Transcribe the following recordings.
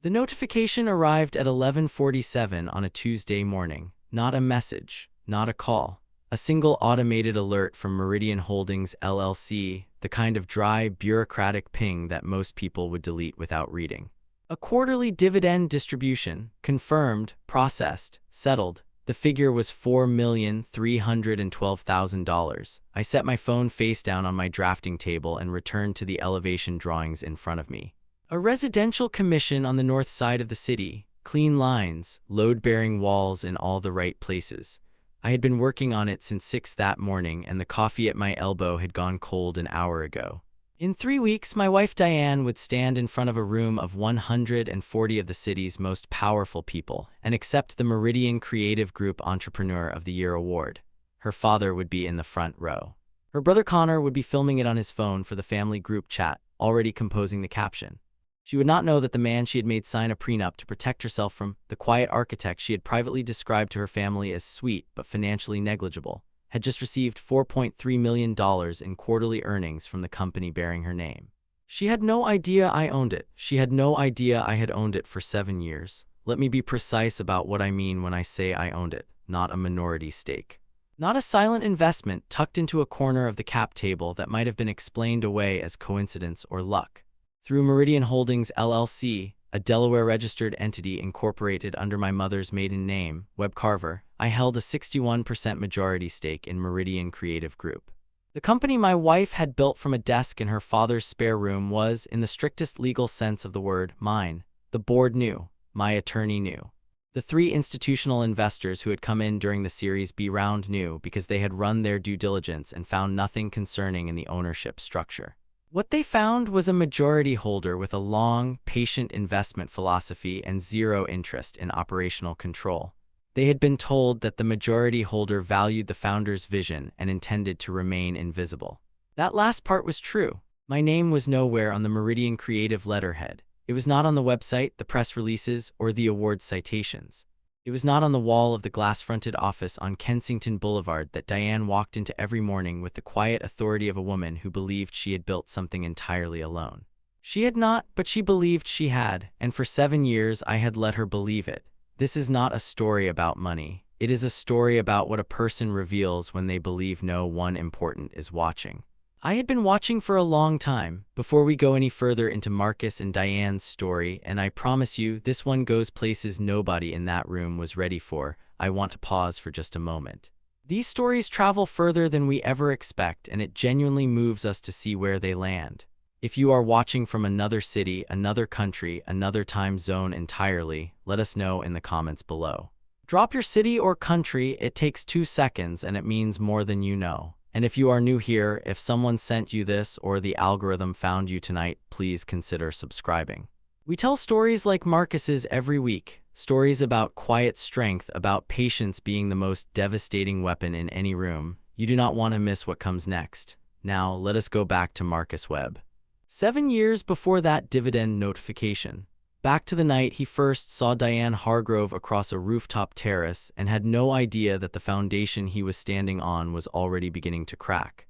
The notification arrived at 11:47 on a Tuesday morning. Not a message, not a call. A single automated alert from Meridian Holdings LLC, the kind of dry, bureaucratic ping that most people would delete without reading. A quarterly dividend distribution, confirmed, processed, settled. The figure was $4,312,000. I set my phone face down on my drafting table and returned to the elevation drawings in front of me. A residential commission on the north side of the city, clean lines, load-bearing walls in all the right places. I had been working on it since 6 that morning, and the coffee at my elbow had gone cold an hour ago. In 3 weeks, my wife Diane would stand in front of a room of 140 of the city's most powerful people and accept the Meridian Creative Group Entrepreneur of the Year award. Her father would be in the front row. Her brother Connor would be filming it on his phone for the family group chat, already composing the caption. She would not know that the man she had made sign a prenup to protect herself from, the quiet architect she had privately described to her family as sweet but financially negligible, had just received $4.3 million in quarterly earnings from the company bearing her name. She had no idea I owned it. She had no idea I had owned it for 7 years. Let me be precise about what I mean when I say I owned it, not a minority stake. Not a silent investment tucked into a corner of the cap table that might have been explained away as coincidence or luck. Through Meridian Holdings LLC, a Delaware-registered entity incorporated under my mother's maiden name, Webb Carver, I held a 61% majority stake in Meridian Creative Group. The company my wife had built from a desk in her father's spare room was, in the strictest legal sense of the word, mine. The board knew. My attorney knew. The 3 institutional investors who had come in during the Series B round knew because they had run their due diligence and found nothing concerning in the ownership structure. What they found was a majority holder with a long, patient investment philosophy and zero interest in operational control. They had been told that the majority holder valued the founder's vision and intended to remain invisible. That last part was true. My name was nowhere on the Meridian Creative letterhead. It was not on the website, the press releases, or the award citations. It was not on the wall of the glass-fronted office on Kensington Boulevard that Diane walked into every morning with the quiet authority of a woman who believed she had built something entirely alone. She had not, but she believed she had, and for 7 years I had let her believe it. This is not a story about money. It is a story about what a person reveals when they believe no one important is watching. I had been watching for a long time, before we go any further into Marcus and Diane's story, and I promise you, this one goes places nobody in that room was ready for. I want to pause for just a moment. These stories travel further than we ever expect, and it genuinely moves us to see where they land. If you are watching from another city, another country, another time zone entirely, let us know in the comments below. Drop your city or country, it takes 2 seconds and it means more than you know. And if you are new here, if someone sent you this or the algorithm found you tonight, please consider subscribing. We tell stories like Marcus's every week, stories about quiet strength, about patience being the most devastating weapon in any room. You do not want to miss what comes next. Now, let us go back to Marcus Webb. 7 years before that dividend notification. Back to the night he first saw Diane Hargrove across a rooftop terrace and had no idea that the foundation he was standing on was already beginning to crack.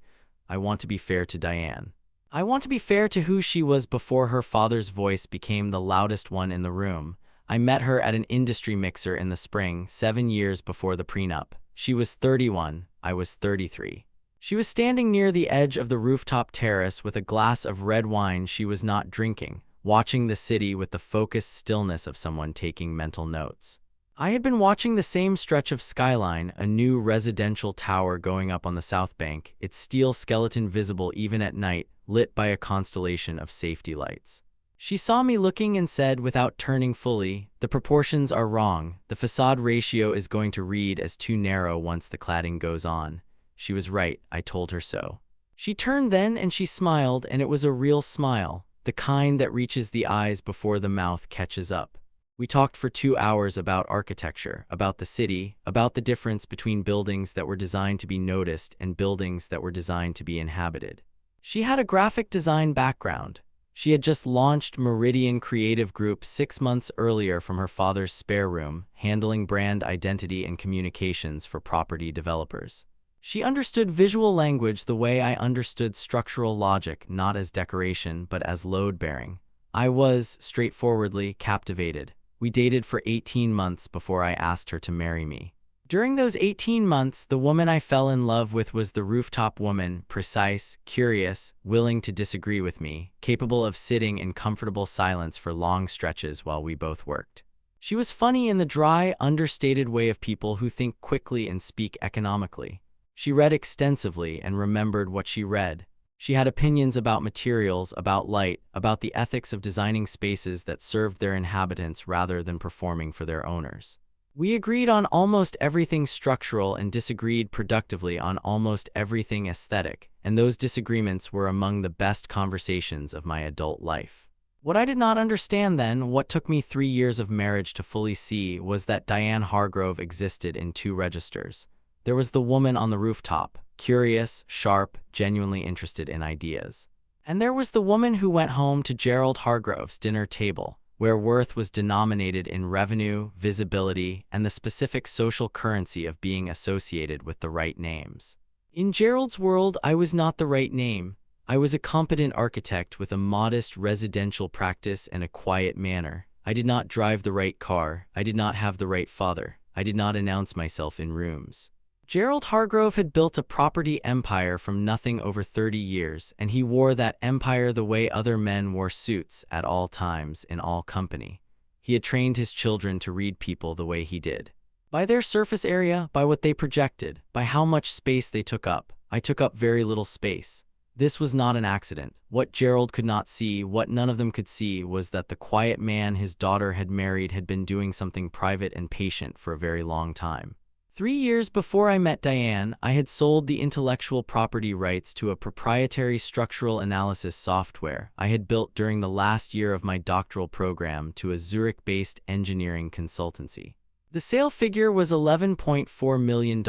I want to be fair to Diane. I want to be fair to who she was before her father's voice became the loudest one in the room. I met her at an industry mixer in the spring, 7 years before the prenup. She was 31, I was 33. She was standing near the edge of the rooftop terrace with a glass of red wine she was not drinking, watching the city with the focused stillness of someone taking mental notes. I had been watching the same stretch of skyline, a new residential tower going up on the south bank, its steel skeleton visible even at night, lit by a constellation of safety lights. She saw me looking and said, without turning fully, "The proportions are wrong. The facade ratio is going to read as too narrow once the cladding goes on." She was right, I told her so. She turned then and she smiled, and it was a real smile. The kind that reaches the eyes before the mouth catches up. We talked for 2 hours about architecture, about the city, about the difference between buildings that were designed to be noticed and buildings that were designed to be inhabited. She had a graphic design background. She had just launched Meridian Creative Group 6 months earlier from her father's spare room, handling brand identity and communications for property developers. She understood visual language the way I understood structural logic, not as decoration but as load-bearing. I was, straightforwardly, captivated. We dated for 18 months before I asked her to marry me. During those 18 months, the woman I fell in love with was the rooftop woman, precise, curious, willing to disagree with me, capable of sitting in comfortable silence for long stretches while we both worked. She was funny in the dry, understated way of people who think quickly and speak economically. She read extensively and remembered what she read. She had opinions about materials, about light, about the ethics of designing spaces that served their inhabitants rather than performing for their owners. We agreed on almost everything structural and disagreed productively on almost everything aesthetic, and those disagreements were among the best conversations of my adult life. What I did not understand then, what took me 3 years of marriage to fully see, was that Diane Hargrove existed in 2 registers. There was the woman on the rooftop, curious, sharp, genuinely interested in ideas. And there was the woman who went home to Gerald Hargrove's dinner table, where worth was denominated in revenue, visibility, and the specific social currency of being associated with the right names. In Gerald's world, I was not the right name. I was a competent architect with a modest residential practice and a quiet manner. I did not drive the right car. I did not have the right father. I did not announce myself in rooms. Gerald Hargrove had built a property empire from nothing over 30 years, and he wore that empire the way other men wore suits at all times in all company. He had trained his children to read people the way he did. By their surface area, by what they projected, by how much space they took up. I took up very little space. This was not an accident. What Gerald could not see, what none of them could see, was that the quiet man his daughter had married had been doing something private and patient for a very long time. 3 years before I met Diane, I had sold the intellectual property rights to a proprietary structural analysis software I had built during the last year of my doctoral program to a Zurich-based engineering consultancy. The sale figure was $11.4 million.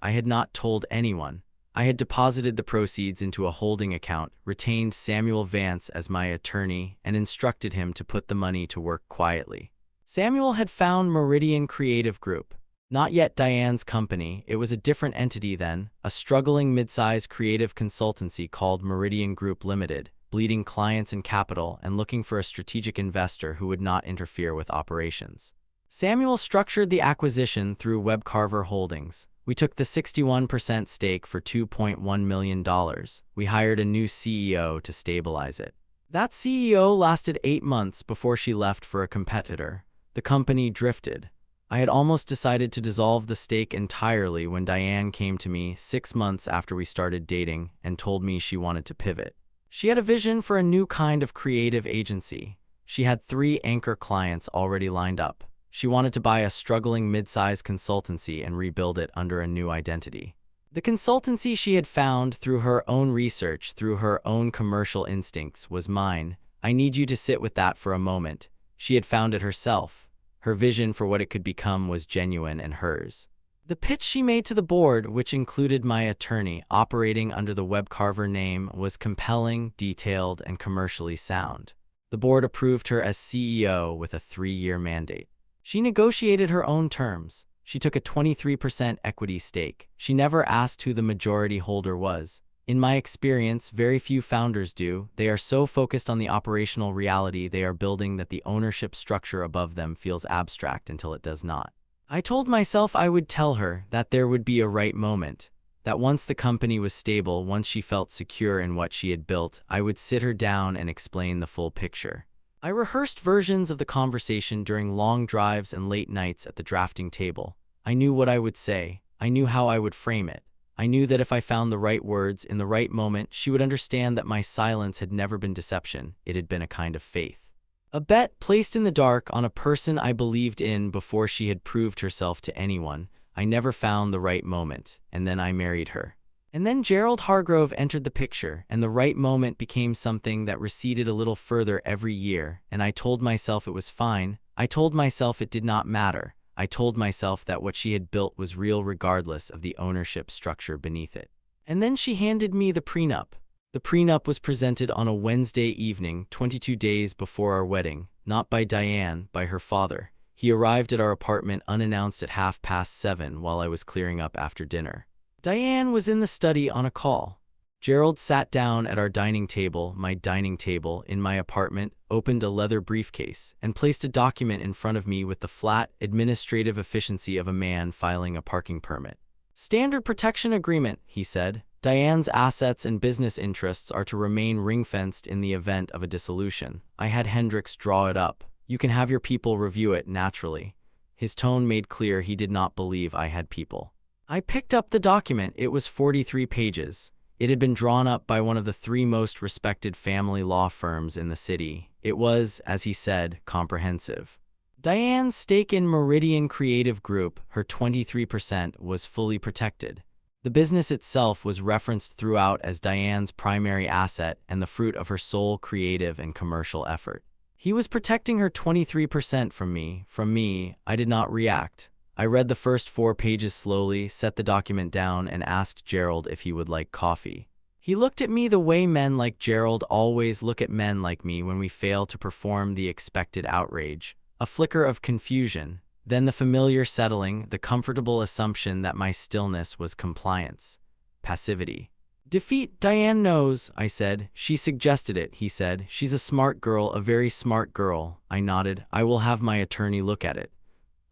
I had not told anyone. I had deposited the proceeds into a holding account, retained Samuel Vance as my attorney, and instructed him to put the money to work quietly. Samuel had found Meridian Creative Group. Not yet Diane's company, it was a different entity then, a struggling mid-size creative consultancy called Meridian Group Limited, bleeding clients and capital and looking for a strategic investor who would not interfere with operations. Samuel structured the acquisition through Webcarver Holdings. We took the 61% stake for $2.1 million. We hired a new CEO to stabilize it. That CEO lasted 8 months before she left for a competitor. The company drifted. I had almost decided to dissolve the stake entirely when Diane came to me 6 months after we started dating and told me she wanted to pivot. She had a vision for a new kind of creative agency. She had 3 anchor clients already lined up. She wanted to buy a struggling mid-size consultancy and rebuild it under a new identity. The consultancy she had found through her own research, through her own commercial instincts, was mine. I need you to sit with that for a moment. She had found it herself. Her vision for what it could become was genuine and hers. The pitch she made to the board, which included my attorney operating under the Webcarver name, was compelling, detailed, and commercially sound. The board approved her as CEO with a 3-year mandate. She negotiated her own terms. She took a 23% equity stake. She never asked who the majority holder was. In my experience, very few founders do. They are so focused on the operational reality they are building that the ownership structure above them feels abstract until it does not. I told myself I would tell her that there would be a right moment, that once the company was stable, once she felt secure in what she had built, I would sit her down and explain the full picture. I rehearsed versions of the conversation during long drives and late nights at the drafting table. I knew what I would say. I knew how I would frame it. I knew that if I found the right words in the right moment, she would understand that my silence had never been deception. It had been a kind of faith. A bet placed in the dark on a person I believed in before she had proved herself to anyone. I never found the right moment, and then I married her. And then Gerald Hargrove entered the picture, and the right moment became something that receded a little further every year, and I told myself it was fine. I told myself it did not matter. I told myself that what she had built was real regardless of the ownership structure beneath it. And then she handed me the prenup. The prenup was presented on a Wednesday evening, 22 days before our wedding, not by Diane, by her father. He arrived at our apartment unannounced at 7:30 while I was clearing up after dinner. Diane was in the study on a call. Gerald sat down at our dining table, my dining table, in my apartment, opened a leather briefcase, and placed a document in front of me with the flat, administrative efficiency of a man filing a parking permit. "Standard protection agreement," he said. "Diane's assets and business interests are to remain ring-fenced in the event of a dissolution. I had Hendricks draw it up. You can have your people review it naturally." His tone made clear he did not believe I had people. I picked up the document. It was 43 pages. It had been drawn up by one of the 3 most respected family law firms in the city. It was, as he said, comprehensive. Diane's stake in Meridian Creative Group, her 23%, was fully protected. The business itself was referenced throughout as Diane's primary asset and the fruit of her sole creative and commercial effort. He was protecting her 23% from me. I did not react. I read the first 4 pages slowly, set the document down, and asked Gerald if he would like coffee. He looked at me the way men like Gerald always look at men like me when we fail to perform the expected outrage. A flicker of confusion, then the familiar settling, the comfortable assumption that my stillness was compliance. Passivity. "Defeat Diane knows," I said. "She suggested it," he said. "She's a smart girl, a very smart girl." I nodded. "I will have my attorney look at it."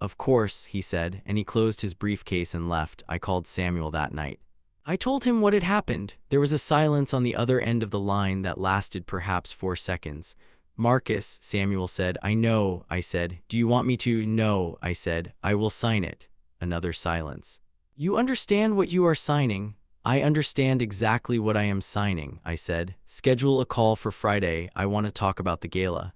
"Of course," he said, and he closed his briefcase and left. I called Samuel that night. I told him what had happened. There was a silence on the other end of the line that lasted perhaps 4 seconds. "Marcus," Samuel said. "I know," I said. "Do you want me to?" "No," I said. "I will sign it." Another silence. "You understand what you are signing?" "I understand exactly what I am signing," I said. "Schedule a call for Friday. I want to talk about the gala."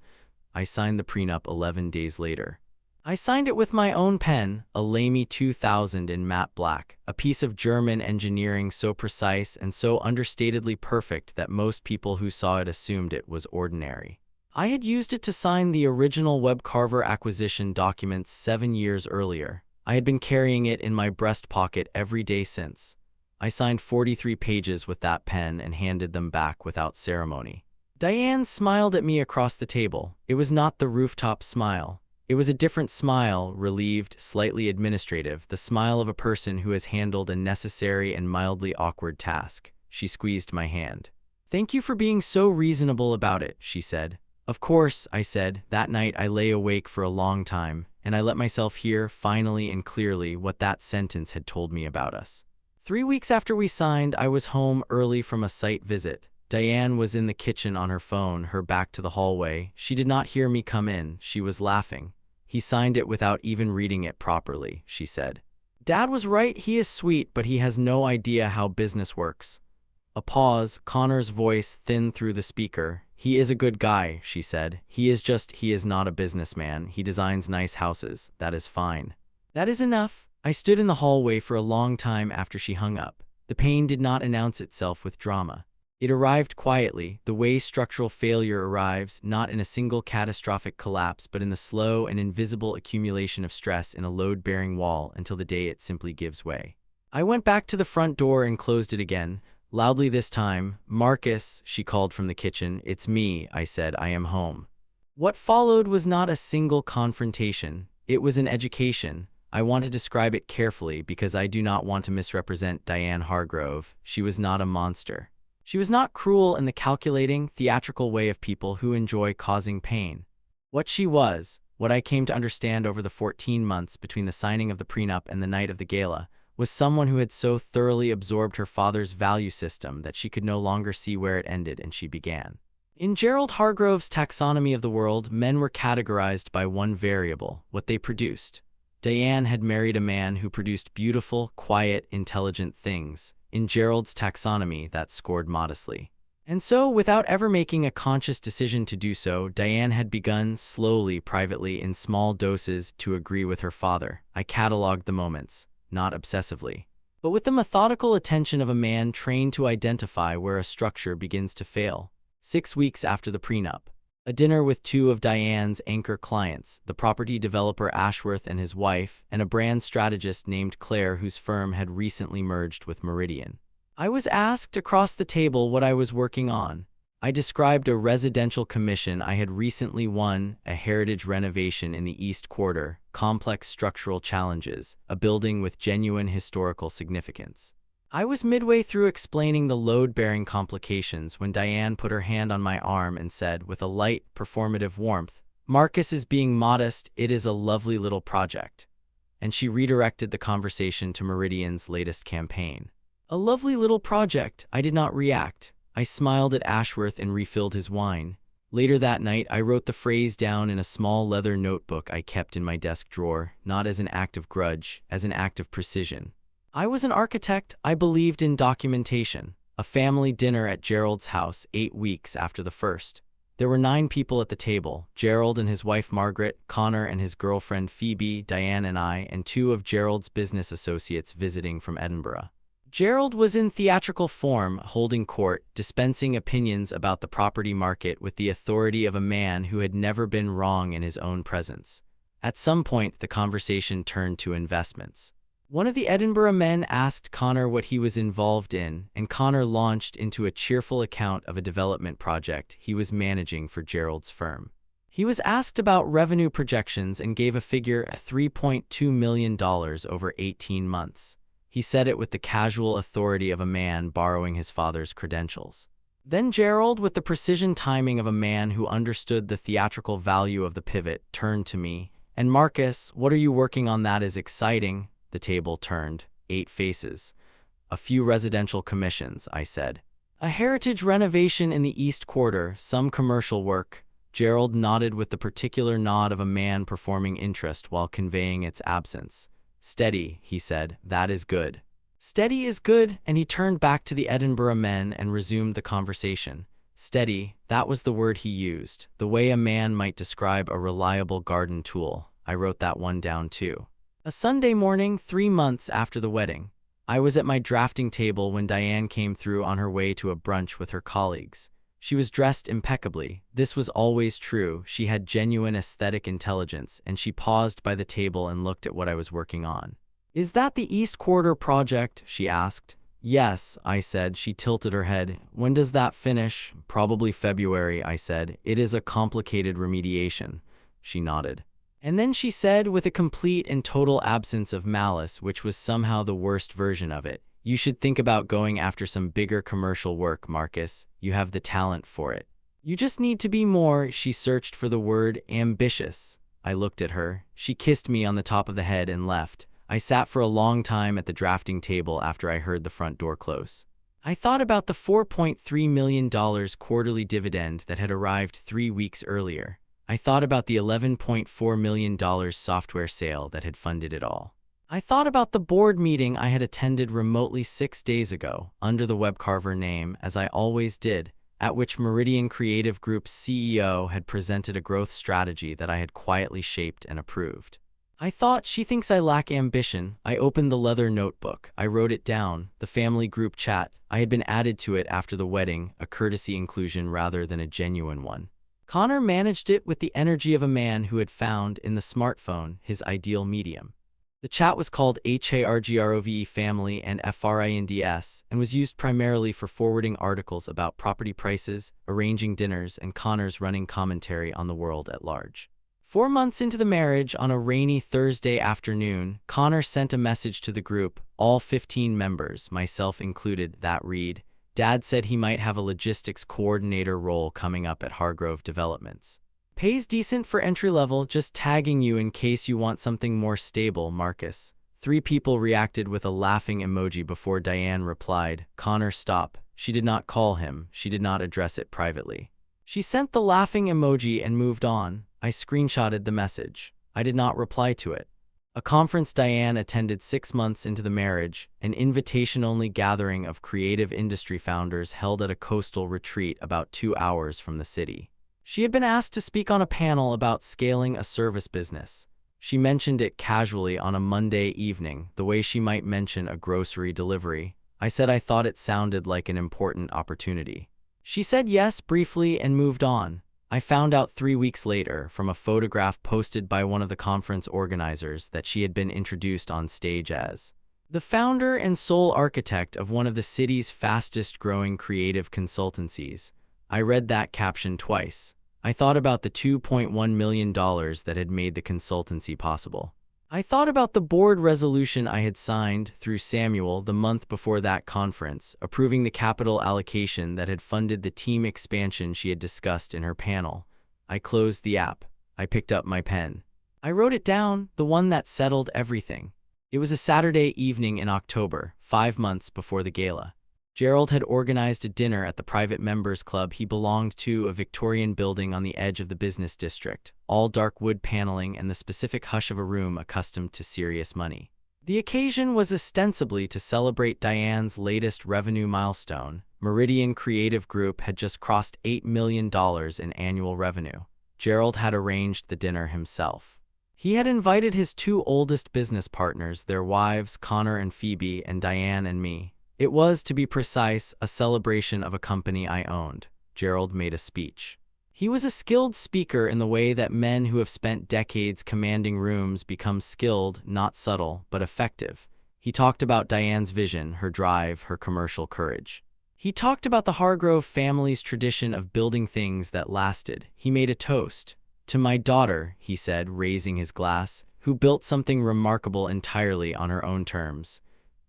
I signed the prenup 11 days later. I signed it with my own pen, a Lamy 2000 in matte black, a piece of German engineering so precise and so understatedly perfect that most people who saw it assumed it was ordinary. I had used it to sign the original WebCarver acquisition documents 7 years earlier. I had been carrying it in my breast pocket every day since. I signed 43 pages with that pen and handed them back without ceremony. Diane smiled at me across the table. It was not the rooftop smile. It was a different smile, relieved, slightly administrative, the smile of a person who has handled a necessary and mildly awkward task. She squeezed my hand. "Thank you for being so reasonable about it," she said. "Of course," I said. That night I lay awake for a long time, and I let myself hear, finally and clearly, what that sentence had told me about us. 3 weeks after we signed, I was home early from a site visit. Diane was in the kitchen on her phone, her back to the hallway. She did not hear me come in. She was laughing. "He signed it without even reading it properly," she said. "Dad was right. He is sweet, but he has no idea how business works." A pause, Connor's voice thin through the speaker. "He is a good guy," she said. He is not a businessman. He designs nice houses. That is fine." "That is enough." I stood in the hallway for a long time after she hung up. The pain did not announce itself with drama. It arrived quietly, the way structural failure arrives, not in a single catastrophic collapse, but in the slow and invisible accumulation of stress in a load-bearing wall until the day it simply gives way. I went back to the front door and closed it again, loudly this time. "Marcus," she called from the kitchen. "It's me," I said. "I am home." What followed was not a single confrontation. It was an education. I want to describe it carefully because I do not want to misrepresent Diane Hargrove. She was not a monster. She was not cruel in the calculating, theatrical way of people who enjoy causing pain. What she was, what I came to understand over the 14 months between the signing of the prenup and the night of the gala, was someone who had so thoroughly absorbed her father's value system that she could no longer see where it ended and she began. In Gerald Hargrove's taxonomy of the world, men were categorized by one variable, what they produced. Diane had married a man who produced beautiful, quiet, intelligent things. In Gerald's taxonomy, that scored modestly. And so, without ever making a conscious decision to do so, Diane had begun, slowly, privately, in small doses, to agree with her father. I catalogued the moments, not obsessively, but with the methodical attention of a man trained to identify where a structure begins to fail. 6 weeks after the prenup. A dinner with 2 of Diane's anchor clients, the property developer Ashworth and his wife, and a brand strategist named Claire whose firm had recently merged with Meridian. I was asked across the table what I was working on. I described a residential commission I had recently won, a heritage renovation in the East Quarter, complex structural challenges, a building with genuine historical significance. I was midway through explaining the load-bearing complications when Diane put her hand on my arm and said, with a light, performative warmth, "Marcus is being modest, it is a lovely little project." And she redirected the conversation to Meridian's latest campaign. A lovely little project. I did not react. I smiled at Ashworth and refilled his wine. Later that night, I wrote the phrase down in a small leather notebook I kept in my desk drawer, not as an act of grudge, as an act of precision. I was an architect. I believed in documentation. A family dinner at Gerald's house 8 weeks after the first. There were 9 people at the table: Gerald and his wife Margaret, Connor and his girlfriend Phoebe, Diane and I, and 2 of Gerald's business associates visiting from Edinburgh. Gerald was in theatrical form, holding court, dispensing opinions about the property market with the authority of a man who had never been wrong in his own presence. At some point, the conversation turned to investments. One of the Edinburgh men asked Connor what he was involved in, and Connor launched into a cheerful account of a development project he was managing for Gerald's firm. He was asked about revenue projections and gave a figure of $3.2 million over 18 months. He said it with the casual authority of a man borrowing his father's credentials. Then Gerald, with the precision timing of a man who understood the theatrical value of the pivot, turned to me. "And Marcus, what are you working on that is exciting?" The table turned. 8 faces. "A few residential commissions," I said. "A heritage renovation in the East Quarter, some commercial work." Gerald nodded with the particular nod of a man performing interest while conveying its absence. "Steady," he said, "that is good." "Steady is good," and he turned back to the Edinburgh men and resumed the conversation. Steady, that was the word he used, the way a man might describe a reliable garden tool. I wrote that one down too. A Sunday morning, 3 months after the wedding. I was at my drafting table when Diane came through on her way to a brunch with her colleagues. She was dressed impeccably. This was always true. She had genuine aesthetic intelligence, and she paused by the table and looked at what I was working on. "Is that the East Quarter project?" she asked. "Yes," I said. She tilted her head. "When does that finish?" "Probably February," I said. "It is a complicated remediation." She nodded. And then she said, with a complete and total absence of malice, which was somehow the worst version of it, "You should think about going after some bigger commercial work, Marcus. You have the talent for it. You just need to be more," she searched for the word, "ambitious." I looked at her. She kissed me on the top of the head and left. I sat for a long time at the drafting table after I heard the front door close. I thought about the $4.3 million quarterly dividend that had arrived 3 weeks earlier. I thought about the $11.4 million software sale that had funded it all. I thought about the board meeting I had attended remotely 6 days ago, under the Webcarver name, as I always did, at which Meridian Creative Group's CEO had presented a growth strategy that I had quietly shaped and approved. I thought, she thinks I lack ambition. I opened the leather notebook. I wrote it down, the family group chat. I had been added to it after the wedding, a courtesy inclusion rather than a genuine one. Connor managed it with the energy of a man who had found, in the smartphone, his ideal medium. The chat was called HARGROVE Family and FRINDS and was used primarily for forwarding articles about property prices, arranging dinners, and Connor's running commentary on the world at large. 4 months into the marriage, on a rainy Thursday afternoon, Connor sent a message to the group, all 15 members, myself included, that read, "Dad said he might have a logistics coordinator role coming up at Hargrove Developments. Pays decent for entry-level, just tagging you in case you want something more stable, Marcus." 3 people reacted with a laughing emoji before Diane replied, "Connor, stop." She did not call him. She did not address it privately. She sent the laughing emoji and moved on. I screenshotted the message. I did not reply to it. A conference Diane attended 6 months into the marriage, an invitation-only gathering of creative industry founders held at a coastal retreat about 2 hours from the city. She had been asked to speak on a panel about scaling a service business. She mentioned it casually on a Monday evening, the way she might mention a grocery delivery. I said I thought it sounded like an important opportunity. She said yes briefly and moved on. I found out 3 weeks later from a photograph posted by one of the conference organizers that she had been introduced on stage as the founder and sole architect of one of the city's fastest-growing creative consultancies. I read that caption twice. I thought about the $2.1 million that had made the consultancy possible. I thought about the board resolution I had signed through Samuel the month before that conference, approving the capital allocation that had funded the team expansion she had discussed in her panel. I closed the app. I picked up my pen. I wrote it down, the one that settled everything. It was a Saturday evening in October, 5 months before the gala. Gerald had organized a dinner at the private members club he belonged to, a Victorian building on the edge of the business district, all dark wood paneling and the specific hush of a room accustomed to serious money. The occasion was ostensibly to celebrate Diane's latest revenue milestone. Meridian Creative Group had just crossed $8 million in annual revenue. Gerald had arranged the dinner himself. He had invited his 2 oldest business partners, their wives, Connor and Phoebe, and Diane and me. It was, to be precise, a celebration of a company I owned. Gerald made a speech. He was a skilled speaker in the way that men who have spent decades commanding rooms become skilled, not subtle, but effective. He talked about Diane's vision, her drive, her commercial courage. He talked about the Hargrove family's tradition of building things that lasted. He made a toast. "To my daughter," he said, raising his glass, "who built something remarkable entirely on her own terms."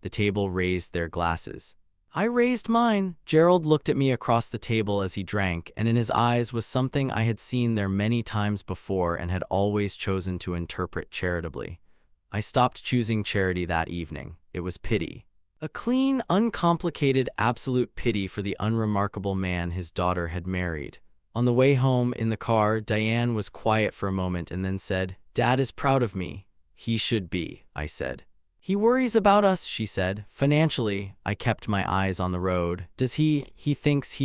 The table raised their glasses. I raised mine. Gerald looked at me across the table as he drank, and in his eyes was something I had seen there many times before and had always chosen to interpret charitably. I stopped choosing charity that evening. It was pity. A clean, uncomplicated, absolute pity for the unremarkable man his daughter had married. On the way home, in the car, Diane was quiet for a moment and then said, "Dad is proud of me." "He should be," I said. "He worries about us," she said. "Financially." I kept my eyes on the road. "Does he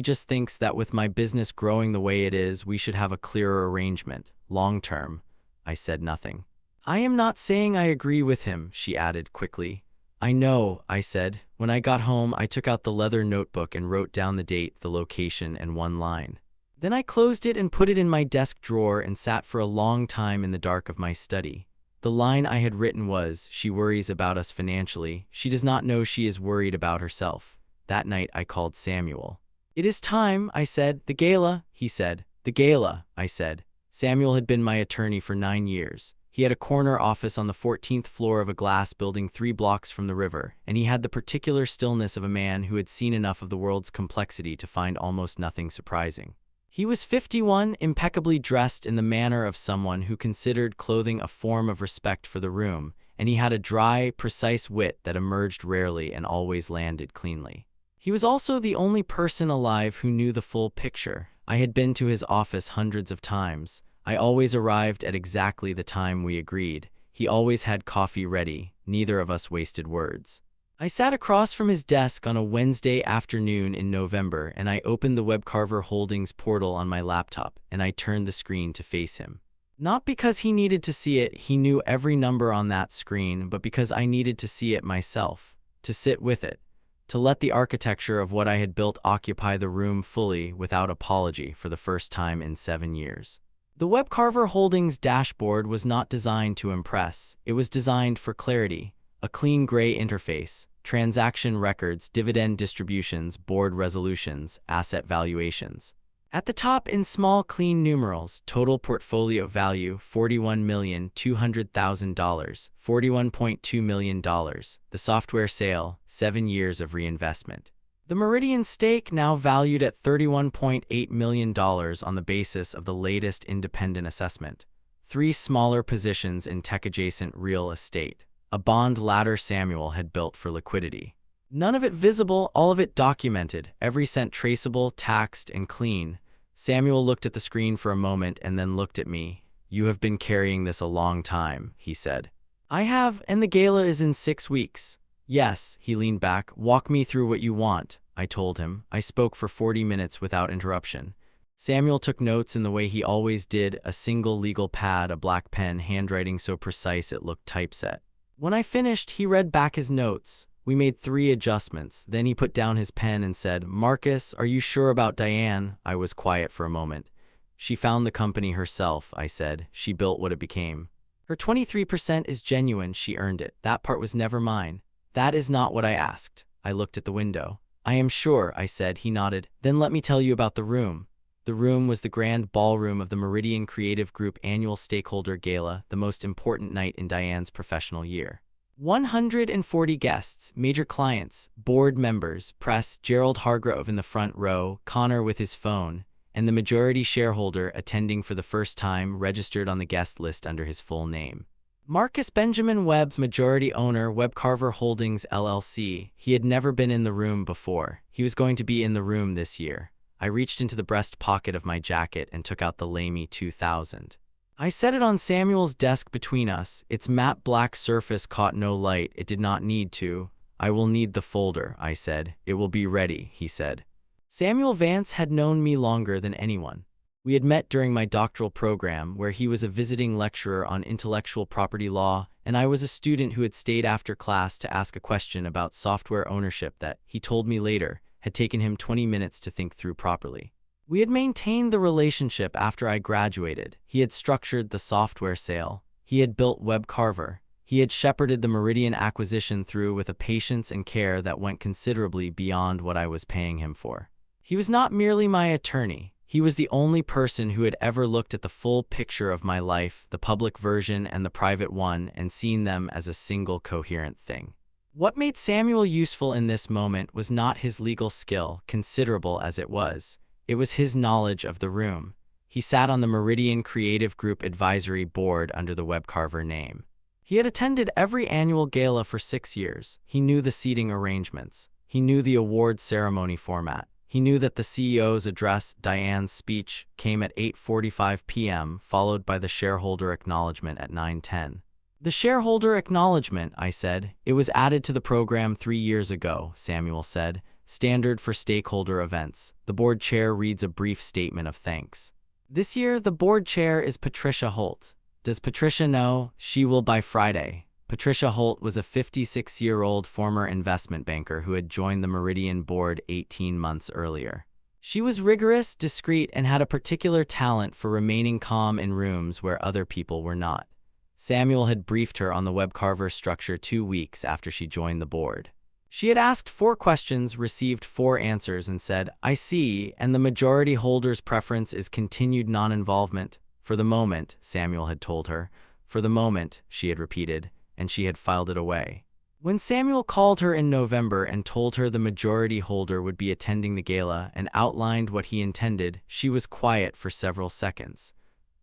just thinks that with my business growing the way it is, we should have a clearer arrangement, long term." I said nothing. "I am not saying I agree with him," she added quickly. "I know," I said. When I got home, I took out the leather notebook and wrote down the date, the location, and one line. Then I closed it and put it in my desk drawer and sat for a long time in the dark of my study. The line I had written was, "She worries about us financially. She does not know she is worried about herself." That night I called Samuel. "It is time," I said. "The gala," he said. "The gala," I said. Samuel had been my attorney for 9 years. He had a corner office on the 14th floor of a glass building 3 blocks from the river, and he had the particular stillness of a man who had seen enough of the world's complexity to find almost nothing surprising. He was 51, impeccably dressed in the manner of someone who considered clothing a form of respect for the room, and he had a dry, precise wit that emerged rarely and always landed cleanly. He was also the only person alive who knew the full picture. I had been to his office hundreds of times. I always arrived at exactly the time we agreed. He always had coffee ready. Neither of us wasted words. I sat across from his desk on a Wednesday afternoon in November, and I opened the Webcarver Holdings portal on my laptop, and I turned the screen to face him. Not because he needed to see it, he knew every number on that screen, but because I needed to see it myself, to sit with it, to let the architecture of what I had built occupy the room fully, without apology, for the first time in 7 years. The Webcarver Holdings dashboard was not designed to impress. It was designed for clarity. A clean gray interface, transaction records, dividend distributions, board resolutions, asset valuations. At the top, in small clean numerals, total portfolio value $41,200,000, $41.2 million. The software sale, 7 years of reinvestment. The Meridian stake now valued at $31.8 million on the basis of the latest independent assessment. 3 smaller positions in tech-adjacent real estate. A bond ladder Samuel had built for liquidity. None of it visible, all of it documented, every cent traceable, taxed, and clean. Samuel looked at the screen for a moment and then looked at me. "You have been carrying this a long time," he said. "I have, and the gala is in 6 weeks. "Yes," he leaned back. "Walk me through what you want," I told him. I spoke for 40 minutes without interruption. Samuel took notes in the way he always did, a single legal pad, a black pen, handwriting so precise it looked typeset. When I finished, he read back his notes. We made 3 adjustments. Then he put down his pen and said, "Marcus, are you sure about Diane?" I was quiet for a moment. "She found the company herself," I said. "She built what it became. Her 23% is genuine. She earned it. That part was never mine." "That is not what I asked." I looked at the window. "I am sure," I said. He nodded. "Then let me tell you about the room." The room was the grand ballroom of the Meridian Creative Group annual stakeholder gala, the most important night in Diane's professional year. 140 guests, major clients, board members, press, Gerald Hargrove in the front row, Connor with his phone, and the majority shareholder attending for the first time registered on the guest list under his full name. Marcus Benjamin Webb's majority owner, Webcarver Holdings LLC. He had never been in the room before. He was going to be in the room this year. I reached into the breast pocket of my jacket and took out the Lamy 2000. I set it on Samuel's desk between us. Its matte black surface caught no light. It did not need to. I will need the folder, I said. It will be ready, he said. Samuel Vance had known me longer than anyone. We had met during my doctoral program, where he was a visiting lecturer on intellectual property law, and I was a student who had stayed after class to ask a question about software ownership that, he told me later, had taken him 20 minutes to think through properly. We had maintained the relationship after I graduated. He had structured the software sale. He had built Webcarver. He had shepherded the Meridian acquisition through with a patience and care that went considerably beyond what I was paying him for. He was not merely my attorney. He was the only person who had ever looked at the full picture of my life, the public version and the private one, and seen them as a single coherent thing. What made Samuel useful in this moment was not his legal skill, considerable as it was. It was his knowledge of the room. He sat on the Meridian Creative Group Advisory Board under the Webcarver name. He had attended every annual gala for 6 years. He knew the seating arrangements. He knew the award ceremony format. He knew that the CEO's address, Diane's speech, came at 8:45 p.m., followed by the shareholder acknowledgement at 9:10. The shareholder acknowledgement, I said. It was added to the program 3 years ago, Samuel said. Standard for stakeholder events. The board chair reads a brief statement of thanks. This year, the board chair is Patricia Holt. Does Patricia know? She will by Friday. Patricia Holt was a 56-year-old former investment banker who had joined the Meridian board 18 months earlier. She was rigorous, discreet, and had a particular talent for remaining calm in rooms where other people were not. Samuel had briefed her on the Webcarver structure 2 weeks after she joined the board. She had asked 4 questions, received 4 answers, and said, "I see, and the majority holder's preference is continued non-involvement." For the moment, Samuel had told her. For the moment, she had repeated, and she had filed it away. When Samuel called her in November and told her the majority holder would be attending the gala and outlined what he intended, she was quiet for several seconds.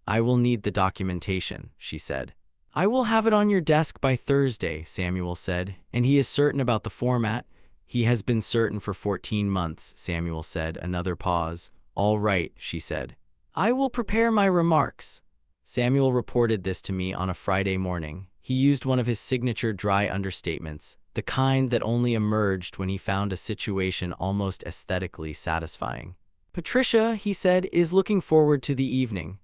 "I will need the documentation," she said. "I will have it on your desk by Thursday," Samuel said. "And he is certain about the format?" "He has been certain for 14 months, Samuel said. Another pause. "All right," she said. "I will prepare my remarks." Samuel reported this to me on a Friday morning. He used one of his signature dry understatements, the kind that only emerged when he found a situation almost aesthetically satisfying. "Patricia," he said, "is looking forward to the evening."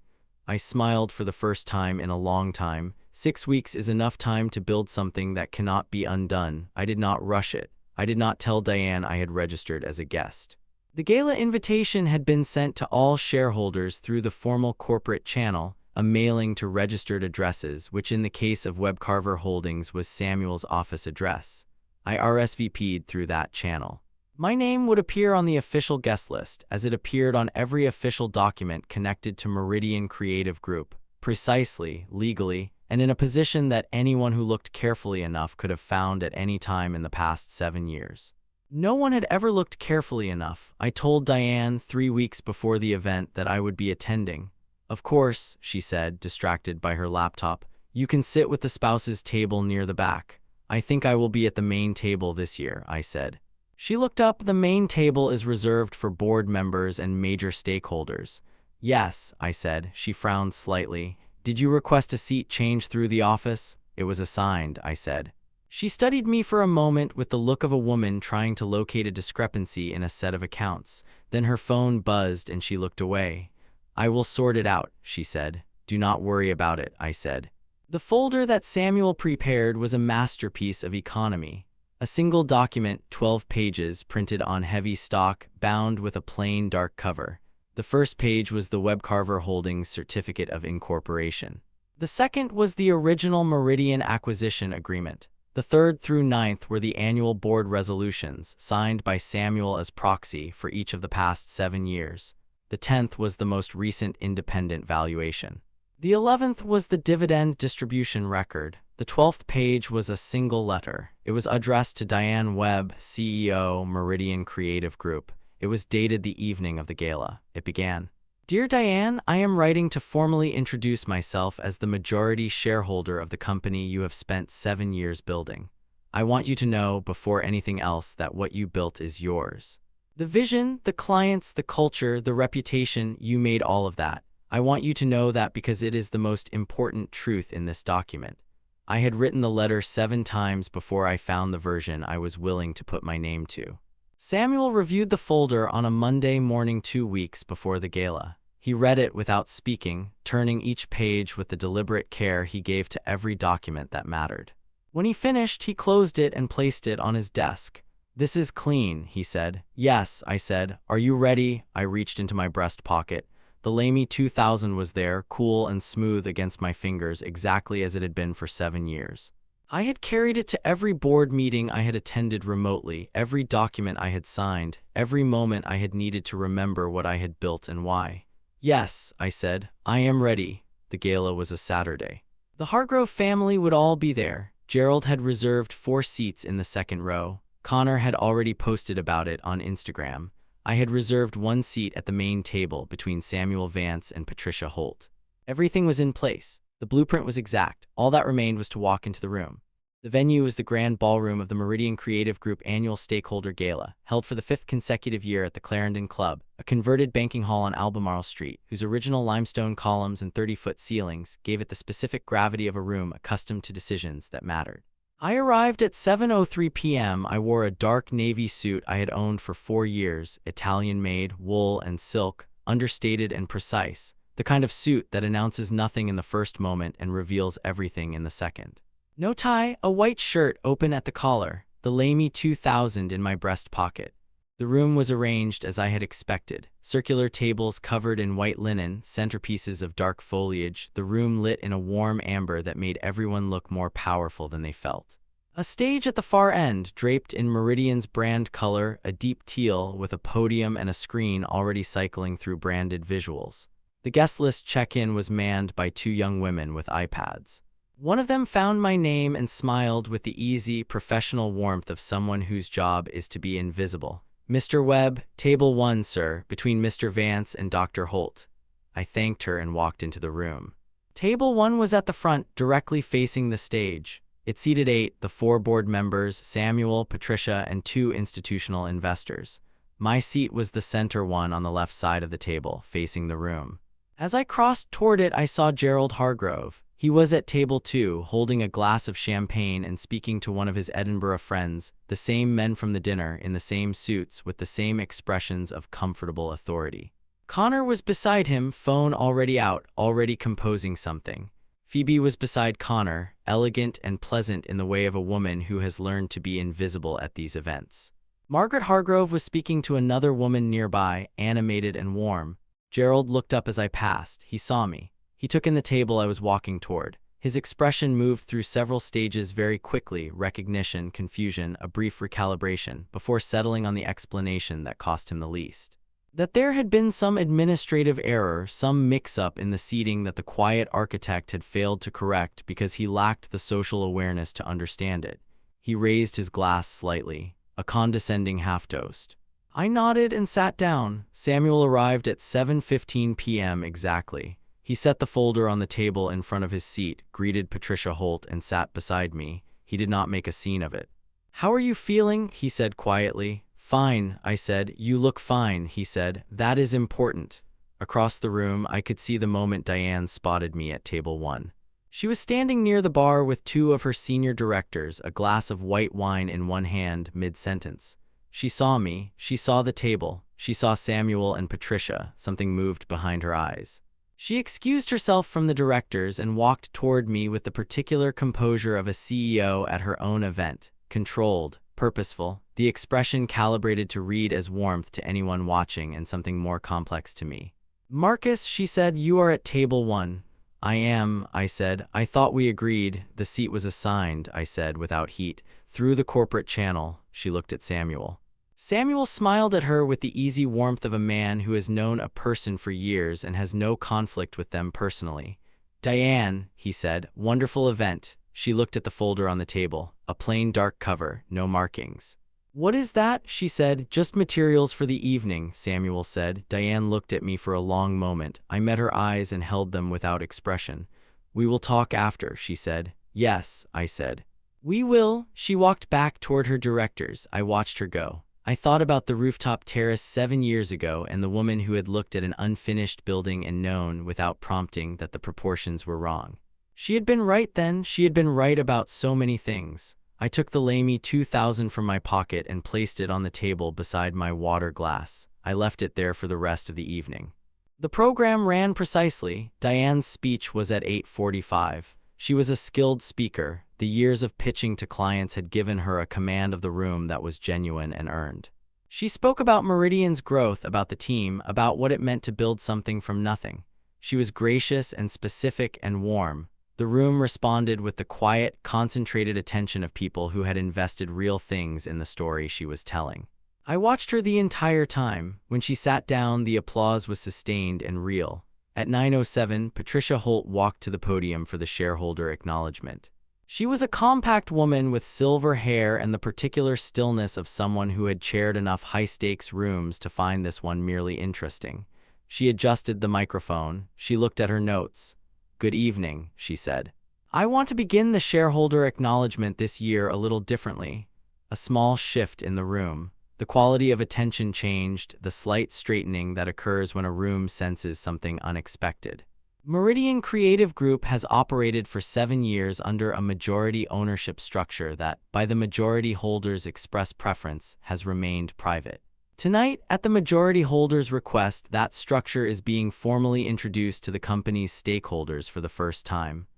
I smiled for the first time in a long time. 6 weeks is enough time to build something that cannot be undone. I did not rush it. I did not tell Diane I had registered as a guest. The gala invitation had been sent to all shareholders through the formal corporate channel, a mailing to registered addresses, which in the case of Webcarver Holdings was Samuel's office address. I RSVP'd through that channel. My name would appear on the official guest list, as it appeared on every official document connected to Meridian Creative Group, precisely, legally, and in a position that anyone who looked carefully enough could have found at any time in the past 7 years. No one had ever looked carefully enough. I told Diane 3 weeks before the event that I would be attending. "Of course," she said, distracted by her laptop, "you can sit with the spouse's table near the back." "I think I will be at the main table this year," I said. She looked up. "The main table is reserved for board members and major stakeholders." "Yes," I said. She frowned slightly. "Did you request a seat change through the office?" "It was assigned," I said. She studied me for a moment with the look of a woman trying to locate a discrepancy in a set of accounts. Then her phone buzzed and she looked away. "I will sort it out," she said. "Do not worry about it," I said. The folder that Samuel prepared was a masterpiece of economy. A single document, 12 pages, printed on heavy stock, bound with a plain dark cover. The first page was the Webcarver Holdings Certificate of Incorporation. The second was the original Meridian Acquisition Agreement. The 3rd through 9th were the annual board resolutions, signed by Samuel as proxy for each of the past 7 years. The 10th was the most recent independent valuation. The 11th was the dividend distribution record. The 12th page was a single letter. It was addressed to Diane Webb, CEO, Meridian Creative Group. It was dated the evening of the gala. It began, "Dear Diane, I am writing to formally introduce myself as the majority shareholder of the company you have spent 7 years building. I want you to know, before anything else, that what you built is yours. The vision, the clients, the culture, the reputation, you made all of that. I want you to know that because it is the most important truth in this document. I had written the letter 7 times before I found the version I was willing to put my name to." Samuel reviewed the folder on a Monday morning 2 weeks before the gala. He read it without speaking, turning each page with the deliberate care he gave to every document that mattered. When he finished, he closed it and placed it on his desk. "This is clean," he said. "Yes," I said. "Are you ready?" I reached into my breast pocket. The Lamy 2000 was there, cool and smooth against my fingers, exactly as it had been for 7 years. I had carried it to every board meeting I had attended remotely, every document I had signed, every moment I had needed to remember what I had built and why. "Yes," I said, "I am ready." The gala was a Saturday. The Hargrove family would all be there. Gerald had reserved 4 seats in the second row. Connor had already posted about it on Instagram. I had reserved 1 seat at the main table between Samuel Vance and Patricia Holt. Everything was in place. The blueprint was exact. All that remained was to walk into the room. The venue was the grand ballroom of the Meridian Creative Group annual stakeholder gala, held for the 5th consecutive year at the Clarendon Club, a converted banking hall on Albemarle Street, whose original limestone columns and 30-foot ceilings gave it the specific gravity of a room accustomed to decisions that mattered. I arrived at 7:03 p.m. I wore a dark navy suit I had owned for 4 years, Italian-made, wool and silk, understated and precise, the kind of suit that announces nothing in the first moment and reveals everything in the second. No tie, a white shirt open at the collar, the Lamy 2000 in my breast pocket. The room was arranged as I had expected. Circular tables covered in white linen, centerpieces of dark foliage, the room lit in a warm amber that made everyone look more powerful than they felt. A stage at the far end, draped in Meridian's brand color, a deep teal, with a podium and a screen already cycling through branded visuals. The guest list check-in was manned by 2 young women with iPads. One of them found my name and smiled with the easy, professional warmth of someone whose job is to be invisible. "Mr. Webb, table 1, sir, between Mr. Vance and Dr. Holt." I thanked her and walked into the room. Table 1 was at the front, directly facing the stage. It seated 8, the 4 board members, Samuel, Patricia, and 2 institutional investors. My seat was the center one on the left side of the table, facing the room. As I crossed toward it, I saw Gerald Hargrove. He was at table 2, holding a glass of champagne and speaking to one of his Edinburgh friends, the same men from the dinner, in the same suits, with the same expressions of comfortable authority. Connor was beside him, phone already out, already composing something. Phoebe was beside Connor, elegant and pleasant in the way of a woman who has learned to be invisible at these events. Margaret Hargrove was speaking to another woman nearby, animated and warm. Gerald looked up as I passed. He saw me. He took in the table I was walking toward. His expression moved through several stages very quickly, recognition, confusion, a brief recalibration, before settling on the explanation that cost him the least. That there had been some administrative error, some mix-up in the seating that the quiet architect had failed to correct because he lacked the social awareness to understand it. He raised his glass slightly, a condescending half-toast. I nodded and sat down. Samuel arrived at 7:15 p.m. exactly. He set the folder on the table in front of his seat, greeted Patricia Holt, and sat beside me. He did not make a scene of it. "How are you feeling?" he said quietly. "Fine," I said. "You look fine," he said. "That is important." Across the room, I could see the moment Diane spotted me at table 1. She was standing near the bar with 2 of her senior directors, a glass of white wine in one hand, mid-sentence. She saw me. She saw the table. She saw Samuel and Patricia. Something moved behind her eyes. She excused herself from the directors and walked toward me with the particular composure of a CEO at her own event, controlled, purposeful, the expression calibrated to read as warmth to anyone watching and something more complex to me. "Marcus," she said, "you are at table 1. "I am," I said. "I thought we agreed." "The seat was assigned," I said without heat, "through the corporate channel." She looked at Samuel. Samuel smiled at her with the easy warmth of a man who has known a person for years and has no conflict with them personally. "Diane," he said, "wonderful event." She looked at the folder on the table, a plain dark cover, no markings. "What is that?" she said. "Just materials for the evening," Samuel said. Diane looked at me for a long moment. I met her eyes and held them without expression. "We will talk after," she said. "Yes," I said. "We will." She walked back toward her directors. I watched her go. I thought about the rooftop terrace 7 years ago and the woman who had looked at an unfinished building and known, without prompting, that the proportions were wrong. She had been right then. She had been right about so many things. I took the Lamy 2000 from my pocket and placed it on the table beside my water glass. I left it there for the rest of the evening. The program ran precisely. Diane's speech was at 8:45. She was a skilled speaker. The years of pitching to clients had given her a command of the room that was genuine and earned. She spoke about Meridian's growth, about the team, about what it meant to build something from nothing. She was gracious and specific and warm. The room responded with the quiet, concentrated attention of people who had invested real things in the story she was telling. I watched her the entire time. When she sat down, the applause was sustained and real. At 9:07, Patricia Holt walked to the podium for the shareholder acknowledgement. She was a compact woman with silver hair and the particular stillness of someone who had chaired enough high-stakes rooms to find this one merely interesting. She adjusted the microphone. She looked at her notes. "Good evening," she said. "I want to begin the shareholder acknowledgement this year a little differently." A small shift in the room. The quality of attention changed, the slight straightening that occurs when a room senses something unexpected. Meridian Creative Group has operated for 7 years under a majority ownership structure that, by the majority holders' express preference, has remained private. Tonight, at the majority holders' request, that structure is being formally introduced to the company's stakeholders for the first time.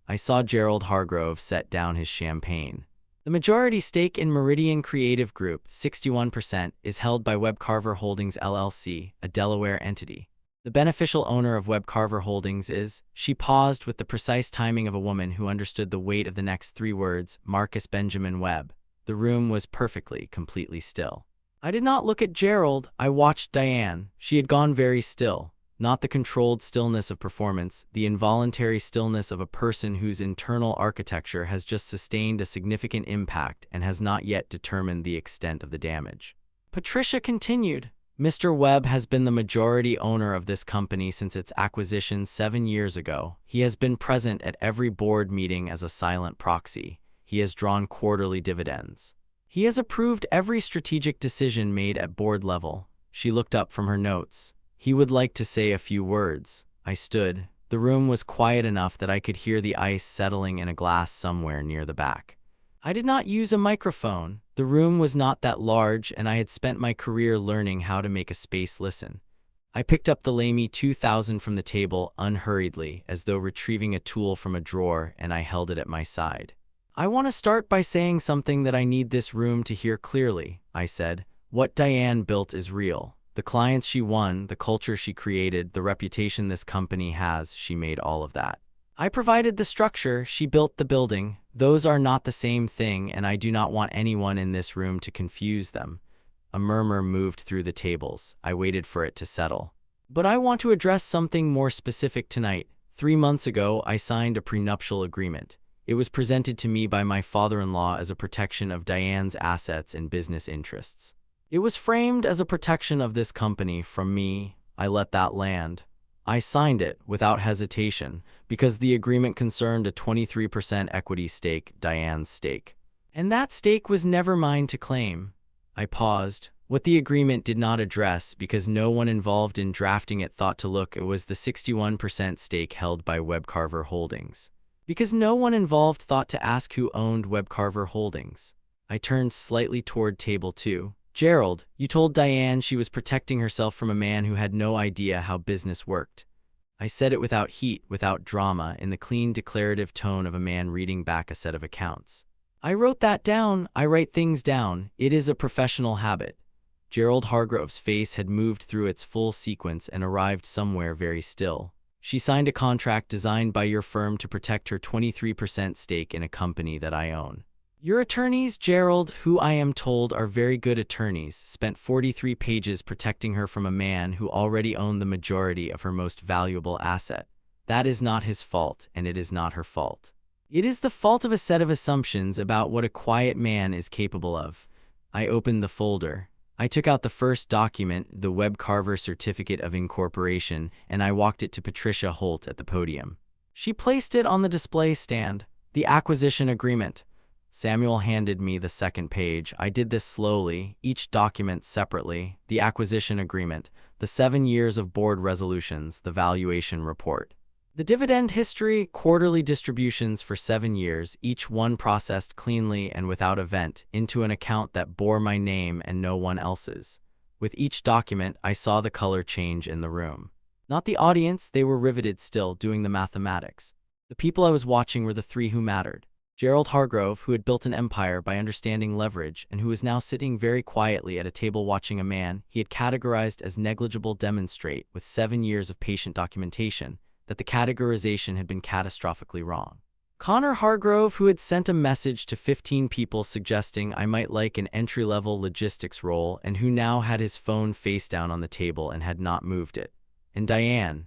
I saw Gerald Hargrove set down his champagne. The majority stake in Meridian Creative Group, 61%, is held by Webcarver Holdings LLC, a Delaware entity. The beneficial owner of Webcarver Holdings is— She paused with the precise timing of a woman who understood the weight of the next 3 words, Marcus Benjamin Webb. The room was perfectly, completely still. I did not look at Gerald. I watched Diane. She had gone very still. Not the controlled stillness of performance, the involuntary stillness of a person whose internal architecture has just sustained a significant impact and has not yet determined the extent of the damage. Patricia continued, "Mr. Webb has been the majority owner of this company since its acquisition 7 years ago. He has been present at every board meeting as a silent proxy. He has drawn quarterly dividends. He has approved every strategic decision made at board level." She looked up from her notes. "He would like to say a few words." I stood. The room was quiet enough that I could hear the ice settling in a glass somewhere near the back. I did not use a microphone. The room was not that large, and I had spent my career learning how to make a space listen. I picked up the Lamy 2000 from the table unhurriedly, as though retrieving a tool from a drawer, and I held it at my side. "I want to start by saying something that I need this room to hear clearly," I said. "What Diane built is real. The clients she won, the culture she created, the reputation this company has, she made all of that. I provided the structure, she built the building. Those are not the same thing, and I do not want anyone in this room to confuse them." A murmur moved through the tables. I waited for it to settle. "But I want to address something more specific tonight. 3 months ago, I signed a prenuptial agreement. It was presented to me by my father-in-law as a protection of Diane's assets and business interests. It was framed as a protection of this company from me. I let that land. I signed it without hesitation because the agreement concerned a 23% equity stake, Diane's stake. And that stake was never mine to claim." I paused. What the agreement did not address, because no one involved in drafting it thought to look, it was the 61% stake held by Webcarver Holdings. Because no one involved thought to ask who owned Webcarver Holdings. I turned slightly toward table 2. "Gerald, you told Diane she was protecting herself from a man who had no idea how business worked." I said it without heat, without drama, in the clean declarative tone of a man reading back a set of accounts. "I wrote that down. I write things down. It is a professional habit." Gerald Hargrove's face had moved through its full sequence and arrived somewhere very still. "She signed a contract designed by your firm to protect her 23% stake in a company that I own. Your attorneys, Gerald, who I am told are very good attorneys, spent 43 pages protecting her from a man who already owned the majority of her most valuable asset. That is not his fault, and it is not her fault. It is the fault of a set of assumptions about what a quiet man is capable of. I opened the folder. I took out the first document, the web carver certificate of incorporation, and I walked it to Patricia Holt at the podium. She placed it on the display stand. The acquisition agreement. Samuel handed me the second page. I did this slowly, each document separately. The acquisition agreement, the 7 years of board resolutions, the valuation report. The dividend history, quarterly distributions for 7 years, each one processed cleanly and without event, into an account that bore my name and no one else's. With each document, I saw the color change in the room. Not the audience, they were riveted still, doing the mathematics. The people I was watching were the three who mattered. Gerald Hargrove, who had built an empire by understanding leverage and who was now sitting very quietly at a table watching a man he had categorized as negligible demonstrate with 7 years of patient documentation that the categorization had been catastrophically wrong. Connor Hargrove, who had sent a message to 15 people suggesting I might like an entry-level logistics role and who now had his phone face down on the table and had not moved it. And Diane,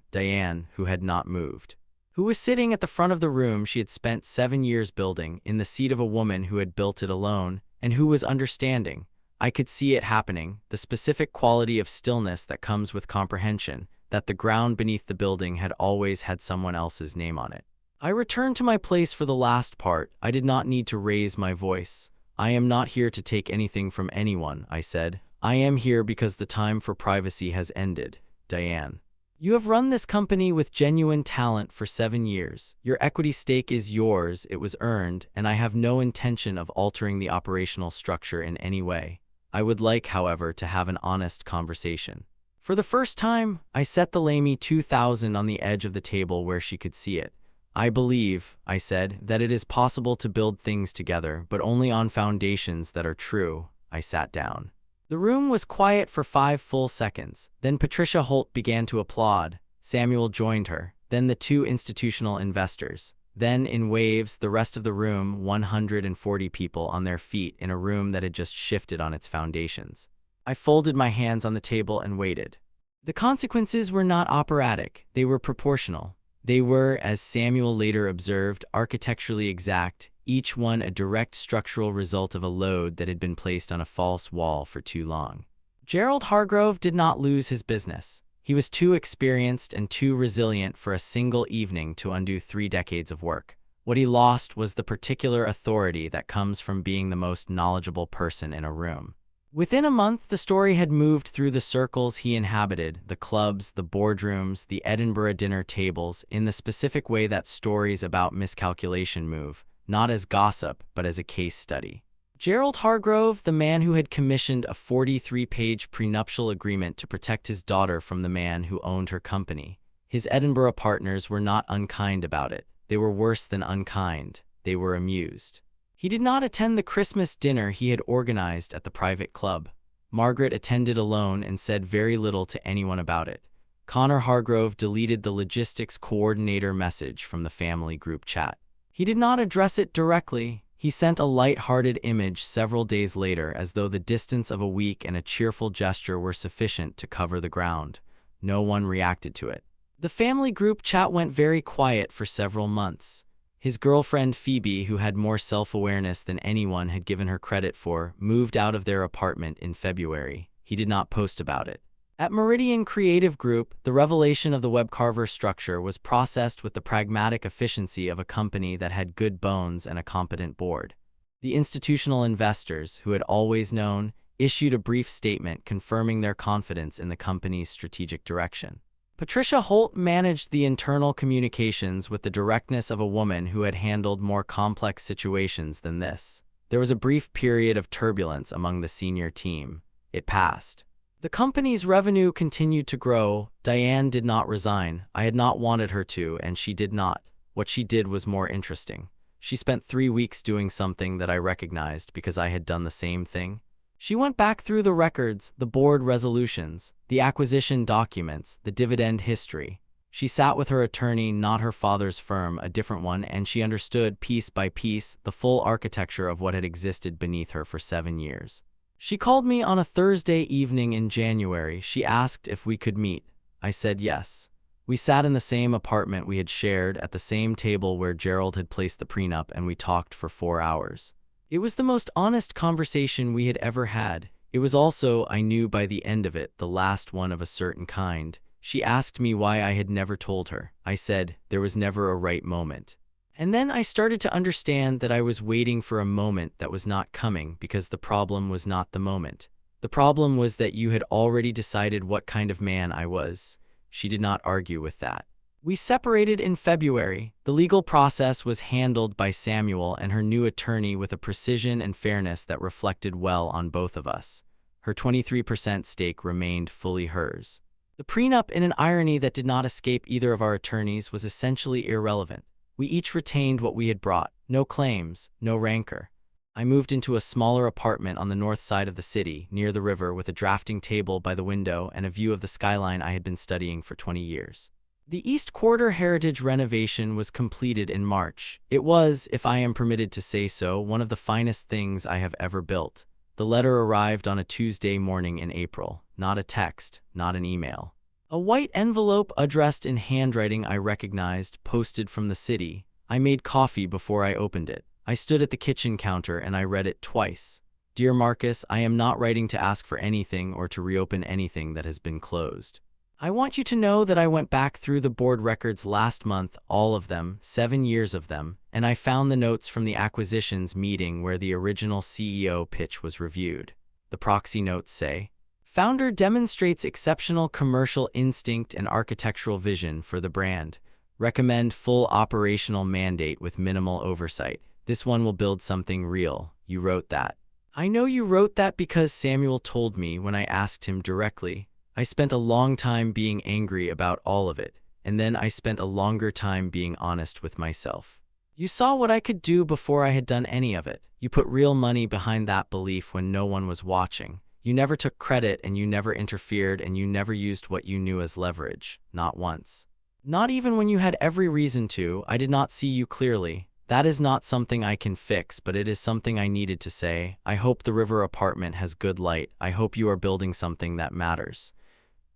who had not moved. Who was sitting at the front of the room she had spent 7 years building, in the seat of a woman who had built it alone, and who was understanding. I could see it happening, the specific quality of stillness that comes with comprehension, that the ground beneath the building had always had someone else's name on it. I returned to my place for the last part. I did not need to raise my voice. I am not here to take anything from anyone, I said. I am here because the time for privacy has ended. Diane. You have run this company with genuine talent for 7 years. Your equity stake is yours, it was earned, and I have no intention of altering the operational structure in any way. I would like, however, to have an honest conversation. For the first time, I set the Lamy 2000 on the edge of the table where she could see it. I believe, I said, that it is possible to build things together, but only on foundations that are true. I sat down. The room was quiet for 5 full seconds. Then Patricia Holt began to applaud. Samuel joined her. Then the 2 institutional investors. Then, in waves, the rest of the room, 140 people on their feet in a room that had just shifted on its foundations. I folded my hands on the table and waited. The consequences were not operatic. They were proportional. They were, as Samuel later observed, architecturally exact, each one a direct structural result of a load that had been placed on a false wall for too long. Gerald Hargrove did not lose his business. He was too experienced and too resilient for a single evening to undo 3 decades of work. What he lost was the particular authority that comes from being the most knowledgeable person in a room. Within a month, the story had moved through the circles he inhabited, the clubs, the boardrooms, the Edinburgh dinner tables, in the specific way that stories about miscalculation move, not as gossip, but as a case study. Gerald Hargrove, the man who had commissioned a 43-page prenuptial agreement to protect his daughter from the man who owned her company. His Edinburgh partners were not unkind about it. They were worse than unkind. They were amused. He did not attend the Christmas dinner he had organized at the private club. Margaret attended alone and said very little to anyone about it. Connor Hargrove deleted the logistics coordinator message from the family group chat. He did not address it directly. He sent a light-hearted image several days later as though the distance of a week and a cheerful gesture were sufficient to cover the ground. No one reacted to it. The family group chat went very quiet for several months. His girlfriend Phoebe, who had more self-awareness than anyone had given her credit for, moved out of their apartment in February. He did not post about it. At Meridian Creative Group, the revelation of the webcarver structure was processed with the pragmatic efficiency of a company that had good bones and a competent board. The institutional investors, who had always known, issued a brief statement confirming their confidence in the company's strategic direction. Patricia Holt managed the internal communications with the directness of a woman who had handled more complex situations than this. There was a brief period of turbulence among the senior team. It passed. The company's revenue continued to grow. Diane did not resign. I had not wanted her to, and she did not. What she did was more interesting. She spent 3 weeks doing something that I recognized because I had done the same thing. She went back through the records, the board resolutions, the acquisition documents, the dividend history. She sat with her attorney, not her father's firm, a different one, and she understood, piece by piece, the full architecture of what had existed beneath her for 7 years. She called me on a Thursday evening in January. She asked if we could meet. I said yes. We sat in the same apartment we had shared, at the same table where Gerald had placed the prenup, and we talked for 4 hours. It was the most honest conversation we had ever had. It was also, I knew by the end of it, the last one of a certain kind. She asked me why I had never told her. I said, there was never a right moment. And then I started to understand that I was waiting for a moment that was not coming, because the problem was not the moment. The problem was that you had already decided what kind of man I was. She did not argue with that. We separated in February. The legal process was handled by Samuel and her new attorney with a precision and fairness that reflected well on both of us. Her 23% stake remained fully hers. The prenup, in an irony that did not escape either of our attorneys, was essentially irrelevant. We each retained what we had brought. No claims, no rancor. I moved into a smaller apartment on the north side of the city, near the river, with a drafting table by the window and a view of the skyline I had been studying for 20 years. The East Quarter Heritage renovation was completed in March. It was, if I am permitted to say so, one of the finest things I have ever built. The letter arrived on a Tuesday morning in April. Not a text, not an email. A white envelope addressed in handwriting I recognized, posted from the city. I made coffee before I opened it. I stood at the kitchen counter and I read it twice. Dear Marcus, I am not writing to ask for anything or to reopen anything that has been closed. I want you to know that I went back through the board records last month, all of them, 7 years of them, and I found the notes from the acquisitions meeting where the original CEO pitch was reviewed. The proxy notes say, Founder demonstrates exceptional commercial instinct and architectural vision for the brand. Recommend full operational mandate with minimal oversight. This one will build something real. You wrote that. I know you wrote that because Samuel told me when I asked him directly. I spent a long time being angry about all of it, and then I spent a longer time being honest with myself. You saw what I could do before I had done any of it. You put real money behind that belief when no one was watching. You never took credit, and you never interfered, and you never used what you knew as leverage. Not once. Not even when you had every reason to. I did not see you clearly. That is not something I can fix, but it is something I needed to say. I hope the river apartment has good light. I hope you are building something that matters.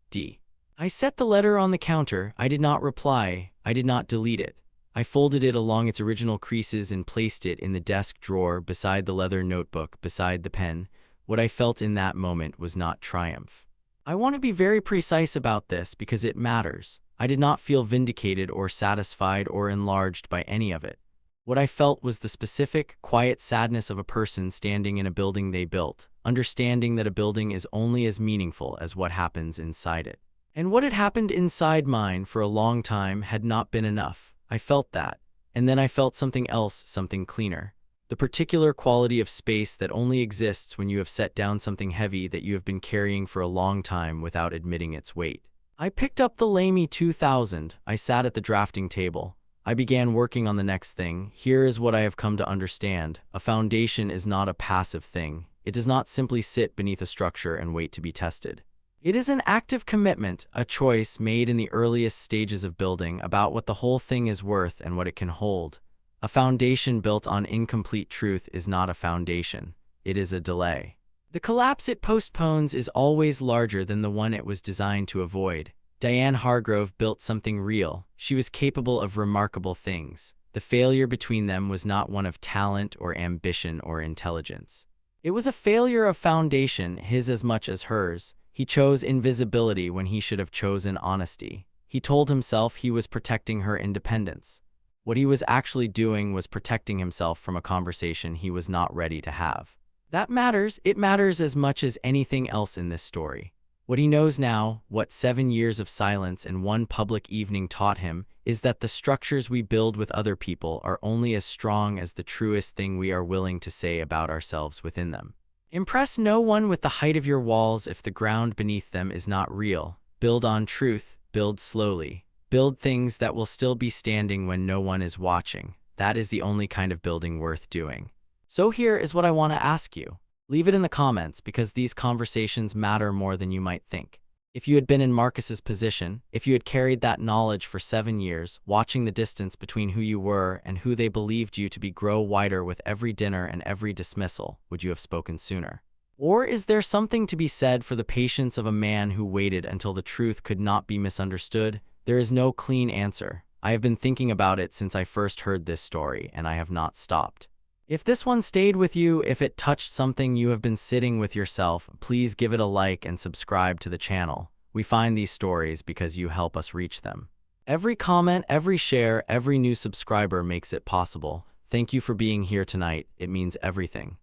D. I set the letter on the counter. I did not reply. I did not delete it. I folded it along its original creases and placed it in the desk drawer beside the leather notebook, beside the pen. What I felt in that moment was not triumph. I want to be very precise about this because it matters. I did not feel vindicated or satisfied or enlarged by any of it. What I felt was the specific, quiet sadness of a person standing in a building they built, understanding that a building is only as meaningful as what happens inside it. And what had happened inside mine for a long time had not been enough. I felt that. And then I felt something else, something cleaner. The particular quality of space that only exists when you have set down something heavy that you have been carrying for a long time without admitting its weight. I picked up the Lamy 2000. I sat at the drafting table. I began working on the next thing. Here is what I have come to understand. A foundation is not a passive thing. It does not simply sit beneath a structure and wait to be tested. It is an active commitment, a choice made in the earliest stages of building about what the whole thing is worth and what it can hold. A foundation built on incomplete truth is not a foundation. It is a delay. The collapse it postpones is always larger than the one it was designed to avoid. Diane Hargrove built something real. She was capable of remarkable things. The failure between them was not one of talent or ambition or intelligence. It was a failure of foundation, his as much as hers. He chose invisibility when he should have chosen honesty. He told himself he was protecting her independence. What he was actually doing was protecting himself from a conversation he was not ready to have. That matters. It matters as much as anything else in this story. What he knows now, what 7 years of silence and one public evening taught him, is that the structures we build with other people are only as strong as the truest thing we are willing to say about ourselves within them. Impress no one with the height of your walls if the ground beneath them is not real. Build on truth, build slowly. Build things that will still be standing when no one is watching. That is the only kind of building worth doing. So here is what I want to ask you. Leave it in the comments because these conversations matter more than you might think. If you had been in Marcus's position, if you had carried that knowledge for 7 years, watching the distance between who you were and who they believed you to be grow wider with every dinner and every dismissal, would you have spoken sooner? Or is there something to be said for the patience of a man who waited until the truth could not be misunderstood? There is no clean answer. I have been thinking about it since I first heard this story, and I have not stopped. If this one stayed with you, if it touched something you have been sitting with yourself, please give it a like and subscribe to the channel. We find these stories because you help us reach them. Every comment, every share, every new subscriber makes it possible. Thank you for being here tonight. It means everything.